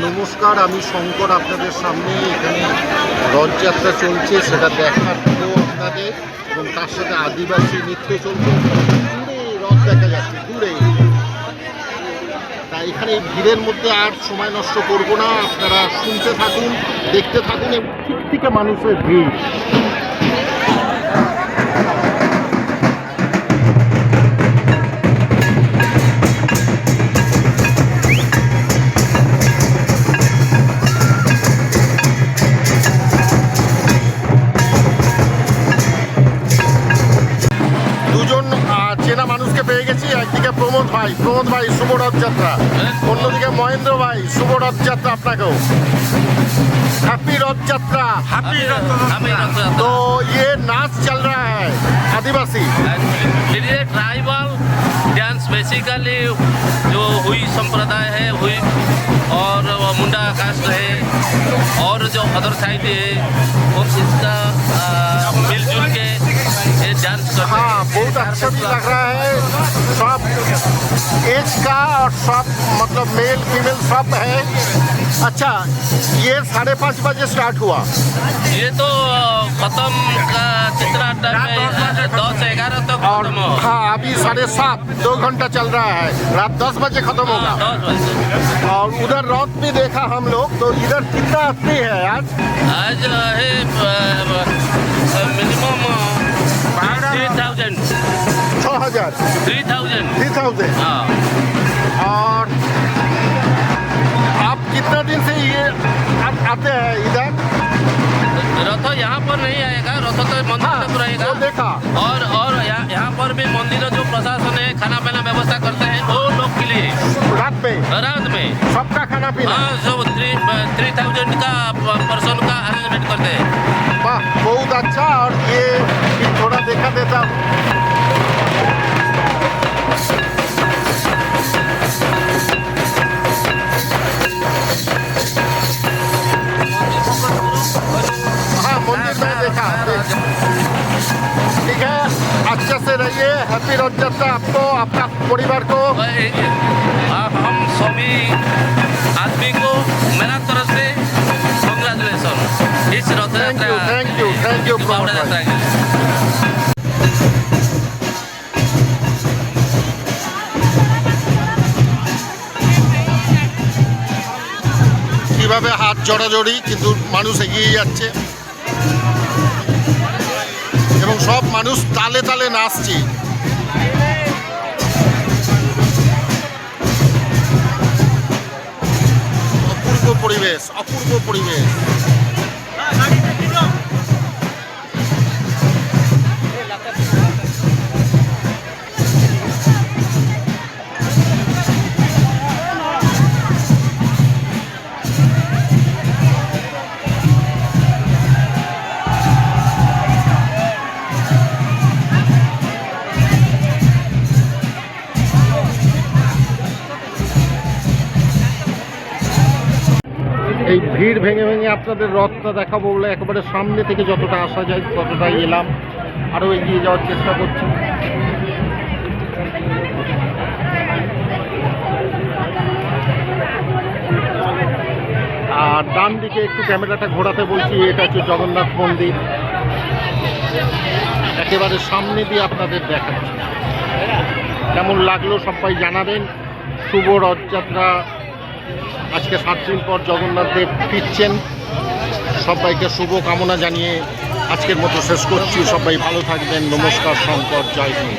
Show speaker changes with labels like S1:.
S1: নমস্কার, আমি শঙ্কর আপনাদের সামনে। এখানে রথযাত্রা চলছে, সেটা দেখার তো আপনাদের, এবং তার সাথে আদিবাসী নৃত্য চলছে। দূরে রথ দেখা যাচ্ছে, দূরে। তাই এখানে এই ভিড়ের মধ্যে আর সময় নষ্ট করব না, আপনারা শুনতে থাকুন, দেখতে থাকুন। এবং ঠিক থেকে মানুষের ভিড়। চেনা মানুষকে পেয়ে গেছি। একদিকে প্রমোদ ভাই শুভ রথযাত্রা, অন্যদিকে মহেন্দ্র ভাই শুভ রথযাত্রা। আপনাকেও हैप्पी रथयात्रा। तो ये नाच चल रहा है आदिवासी
S2: ट्राइबल डांस, बेसिकली जो हुई संप्रदाय है, हुई और मुंडा कास्ट है और जो अदर साइड है वो इसका मिलजुल के ये डांस करते हैं।
S1: हाँ, बहुत अच्छा भी लग रहा है। सब एज का और सब मतलब मेल फीमेल सब है। अच्छा, ये 5:30 बजे स्टार्ट हुआ।
S2: ये तो खत्म का जितना टाइम है 10-11 तक खत्म हो।
S1: हाँ, अभी 7:30, 2 घंटा चल रहा है। रात 10 बजे खत्म होगा।
S2: 10 बजे।
S1: और उधर रथ भी देखा हम लोग, तो इधर कितना आदमी है आज?
S2: आज है मिनिमम 3000।
S1: 6000 3000।
S2: हाँ।
S1: और आप कितना दिन से ये आते हैं इधर?
S2: रथ यहाँ पर नहीं आएगा, रथ तो मंदिर तक रहेगा।
S1: वो देखा।
S2: और यहाँ पर भी मंदिर जो प्रशासन है खाना पीना व्यवस्था करते हैं वो लोग के लिए।
S1: रात में सबका खाना पीना?
S2: हाँ, सब 3000 का पर्सन का अरेंजमेंट करते हैं।
S1: वाह, बहुत अच्छा। और ये थोड़ा देखा देता हूँ। हाँ, मंदिर में देखा। ठीक है, अच्छे से रहिए। हैप्पी रथयात्रा आपको, आपका परिवार को।
S2: हम सभी आदमी को मेरा तरफ से कांग्रेचुलेशन इस रथ यात्रा।
S1: थैंक यू प्रमोद भाई। কিভাবে হাত জড়াজড়ি, কিন্তু মানুষ এগিয়ে যাচ্ছে এবং সব মানুষ তালে তালে নাচছে। অপূর্ব পরিবেশ। এই ভিড় ভেঙে আপনাদের রথটা দেখাবো বলে একেবারে সামনে থেকে যতটা আসা যায় ততটাই এলাম। আরও এগিয়ে যাওয়ার চেষ্টা করছি। আর ডান দিকে একটু ক্যামেরাটা ঘোরাতে বলছি। এটা হচ্ছে জগন্নাথ মন্দির, একেবারে সামনে দিয়ে আপনাদের দেখাচ্ছি। কেমন লাগলো সবাই জানাবেন। শুভ রথযাত্রা। আজকে 7 দিন পর জগন্নাথ দেব ফিরছেন। সবাইকে শুভ কামনা জানিয়ে আজকের মতো শেষ করছি। সবাই ভালো থাকবেন। নমস্কার, শঙ্কর, জয় হিন্দ।